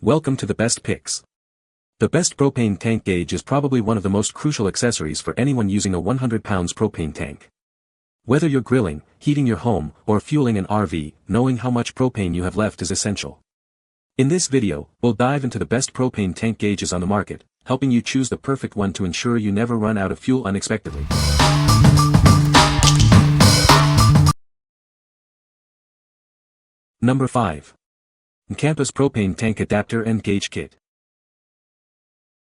Welcome to the best picks. The best propane tank gauge is probably one of the most crucial accessories for anyone using a 100 pounds propane tank. Whether you're grilling, heating your home, or fueling an RV, knowing how much propane you have left is essential. In this video, we'll dive into the best propane tank gauges on the market, helping you choose the perfect one to ensure you never run out of fuel unexpectedly. Number 5. MENSI Propane Tank Adapter and Gauge Kit.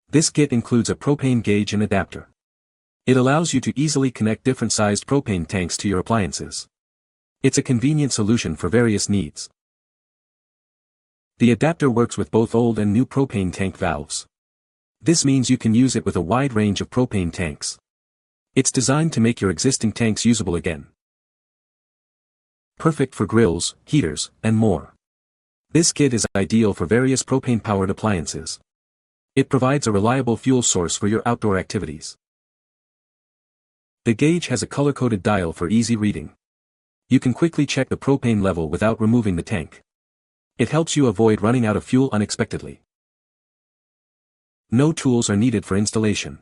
This kit includes a propane gauge and adapter. It allows you to easily connect different sized propane tanks to your appliances. It's a convenient solution for various needs. The adapter works with both old and new propane tank valves. This means you can use it with a wide range of propane tanks. It's designed to make your existing tanks usable again. Perfect for grills, heaters, and more. This kit is ideal for various propane-powered appliances. It provides a reliable fuel source for your outdoor activities. The gauge has a color-coded dial for easy reading. You can quickly check the propane level without removing the tank. It helps you avoid running out of fuel unexpectedly. No tools are needed for installation.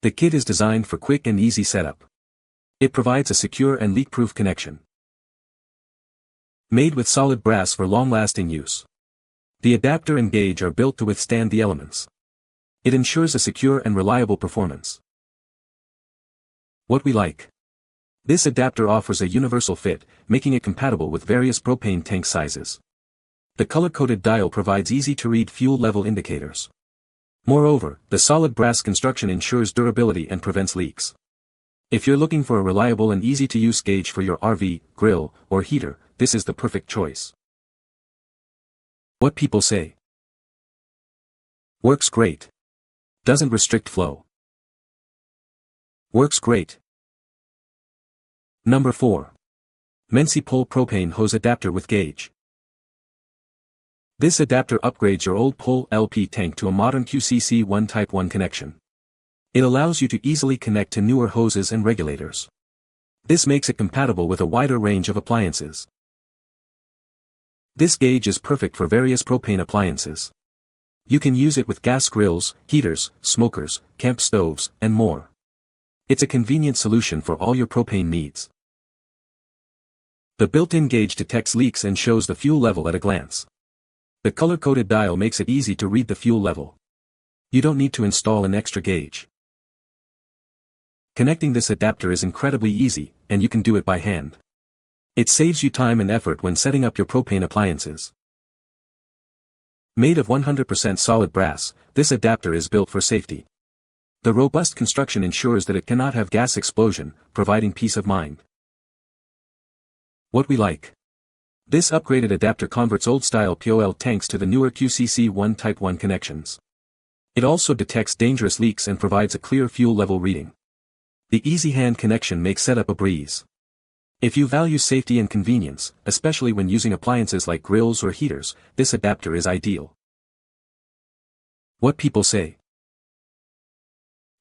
The kit is designed for quick and easy setup. It provides a secure and leak-proof connection. Made with solid brass for long-lasting use. The adapter and gauge are built to withstand the elements. It ensures a secure and reliable performance. What we like. This adapter offers a universal fit, making it compatible with various propane tank sizes. The color-coded dial provides easy-to-read fuel level indicators. Moreover, the solid brass construction ensures durability and prevents leaks. If you're looking for a reliable and easy-to-use gauge for your RV, grill, or heater, this is the perfect choice. What people say. Works great. Doesn't restrict flow. Works great. Number 4. MENSI Pull Propane Hose Adapter with Gauge. This adapter upgrades your old pull LP tank to a modern QCC1 Type 1 connection. It allows you to easily connect to newer hoses and regulators. This makes it compatible with a wider range of appliances. This gauge is perfect for various propane appliances. You can use it with gas grills, heaters, smokers, camp stoves, and more. It's a convenient solution for all your propane needs. The built-in gauge detects leaks and shows the fuel level at a glance. The color-coded dial makes it easy to read the fuel level. You don't need to install an extra gauge. Connecting this adapter is incredibly easy, and you can do it by hand. It saves you time and effort when setting up your propane appliances. Made of 100% solid brass, this adapter is built for safety. The robust construction ensures that it cannot have gas explosion, providing peace of mind. What we like. This upgraded adapter converts old-style POL tanks to the newer QCC1 Type 1 connections. It also detects dangerous leaks and provides a clear fuel level reading. The easy hand connection makes setup a breeze. If you value safety and convenience, especially when using appliances like grills or heaters, this adapter is ideal. What people say.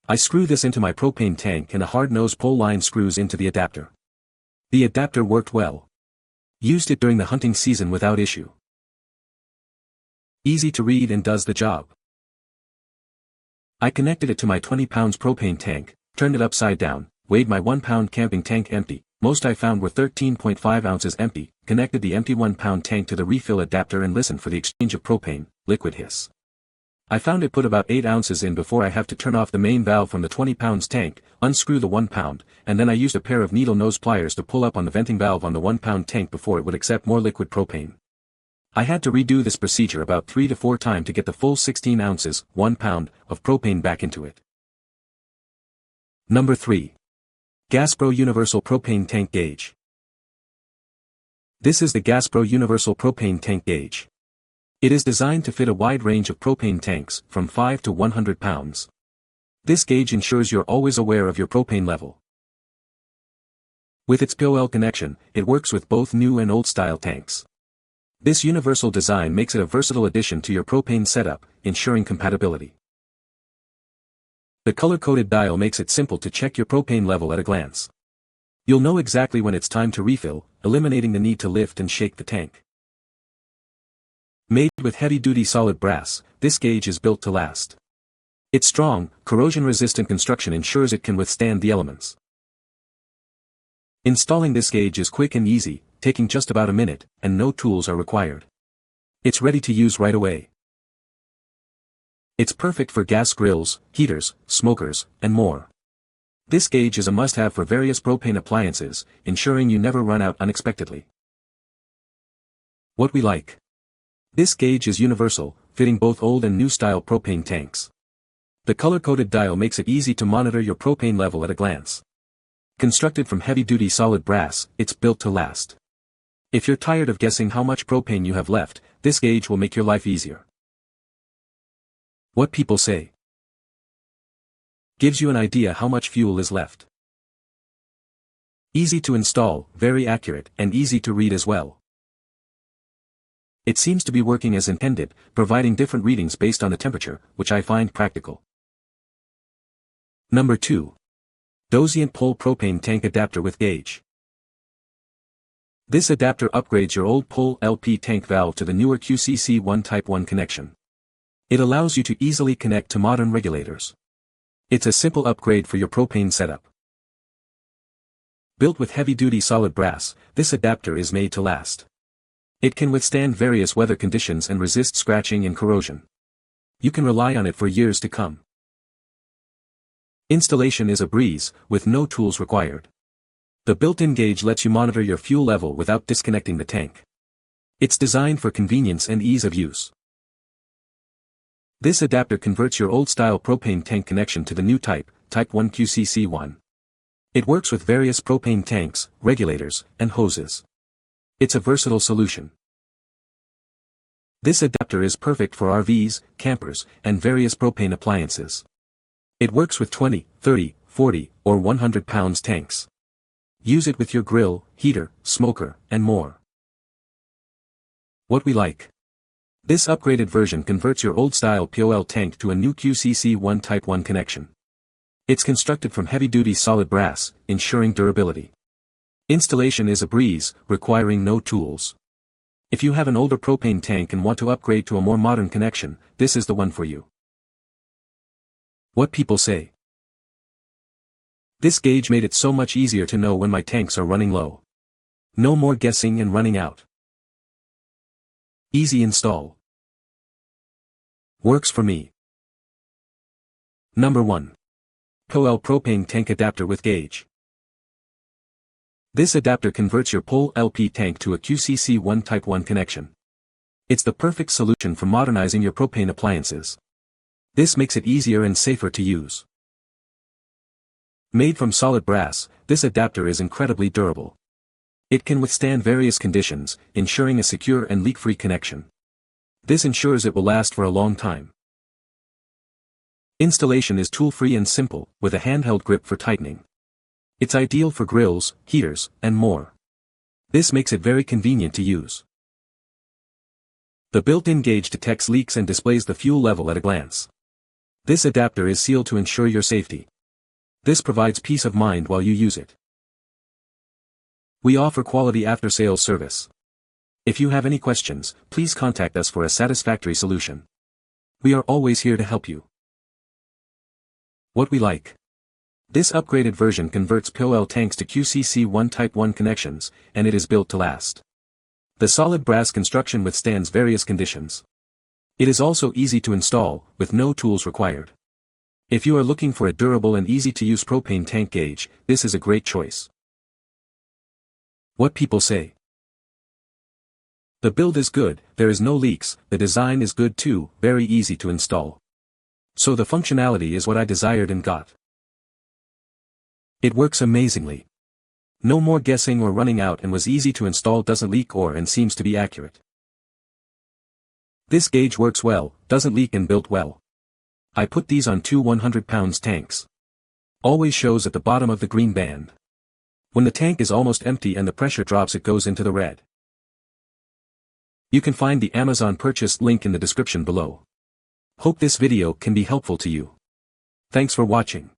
I screw this into my propane tank and a hard-nosed pull line screws into the adapter. The adapter worked well. Used it during the hunting season without issue. Easy to read and does the job. I connected it to my 20 pounds propane tank, turned it upside down, weighed my 1 pound camping tank empty. Most I found were 13.5 ounces empty, connected the empty 1 pound tank to the refill adapter and listened for the exchange of propane, liquid hiss. I found it put about 8 ounces in before I have to turn off the main valve from the 20 pounds tank, unscrew the 1 pound, and then I used a pair of needle nose pliers to pull up on the venting valve on the 1 pound tank before it would accept more liquid propane. I had to redo this procedure about 3 to 4 times to get the full 16 ounces, 1 pound, of propane back into it. Number 3. GASPRO Universal Propane Tank Gauge. This is the GASPRO Universal Propane Tank Gauge. It is designed to fit a wide range of propane tanks, from 5 to 100 pounds. This gauge ensures you're always aware of your propane level. With its POL connection, it works with both new and old-style tanks. This universal design makes it a versatile addition to your propane setup, ensuring compatibility. The color-coded dial makes it simple to check your propane level at a glance. You'll know exactly when it's time to refill, eliminating the need to lift and shake the tank. Made with heavy-duty solid brass, this gauge is built to last. Its strong, corrosion-resistant construction ensures it can withstand the elements. Installing this gauge is quick and easy, taking just about a minute, and no tools are required. It's ready to use right away. It's perfect for gas grills, heaters, smokers, and more. This gauge is a must-have for various propane appliances, ensuring you never run out unexpectedly. What we like. This gauge is universal, fitting both old and new-style propane tanks. The color-coded dial makes it easy to monitor your propane level at a glance. Constructed from heavy-duty solid brass, it's built to last. If you're tired of guessing how much propane you have left, this gauge will make your life easier. What people say. Gives you an idea how much fuel is left. Easy to install, very accurate, and easy to read as well. It seems to be working as intended, providing different readings based on the temperature, which I find practical. Number 2. DOZYANT Pole Propane Tank Adapter with Gauge. This adapter upgrades your old pole LP tank valve to the newer QCC1 Type 1 connection. It allows you to easily connect to modern regulators. It's a simple upgrade for your propane setup. Built with heavy-duty solid brass, this adapter is made to last. It can withstand various weather conditions and resist scratching and corrosion. You can rely on it for years to come. Installation is a breeze, with no tools required. The built-in gauge lets you monitor your fuel level without disconnecting the tank. It's designed for convenience and ease of use. This adapter converts your old-style propane tank connection to the new Type 1 QCC1. It works with various propane tanks, regulators, and hoses. It's a versatile solution. This adapter is perfect for RVs, campers, and various propane appliances. It works with 20, 30, 40, or 100 pounds tanks. Use it with your grill, heater, smoker, and more. What we like. This upgraded version converts your old-style POL tank to a new QCC1 Type 1 connection. It's constructed from heavy-duty solid brass, ensuring durability. Installation is a breeze, requiring no tools. If you have an older propane tank and want to upgrade to a more modern connection, this is the one for you. What people say. This gauge made it so much easier to know when my tanks are running low. No more guessing and running out. Easy install. Works for me. Number 1. POL Propane Tank Adapter with Gauge. This adapter converts your pole LP tank to a QCC1 Type 1 connection. It's the perfect solution for modernizing your propane appliances. This makes it easier and safer to use. Made from solid brass, this adapter is incredibly durable. It can withstand various conditions, ensuring a secure and leak-free connection. This ensures it will last for a long time. Installation is tool-free and simple, with a handheld grip for tightening. It's ideal for grills, heaters, and more. This makes it very convenient to use. The built-in gauge detects leaks and displays the fuel level at a glance. This adapter is sealed to ensure your safety. This provides peace of mind while you use it. We offer quality after-sales service. If you have any questions, please contact us for a satisfactory solution. We are always here to help you. What we like. This upgraded version converts POL tanks to QCC1 Type 1 connections, and it is built to last. The solid brass construction withstands various conditions. It is also easy to install, with no tools required. If you are looking for a durable and easy-to-use propane tank gauge, this is a great choice. What people say. The build is good, there is no leaks, the design is good too, very easy to install. So the functionality is what I desired and got. It works amazingly. No more guessing or running out and was easy to install, doesn't leak and seems to be accurate. This gauge works well, doesn't leak and built well. I put these on two 100 pounds tanks. Always shows at the bottom of the green band. When the tank is almost empty and the pressure drops, it goes into the red. You can find the Amazon purchase link in the description below. Hope this video can be helpful to you. Thanks for watching.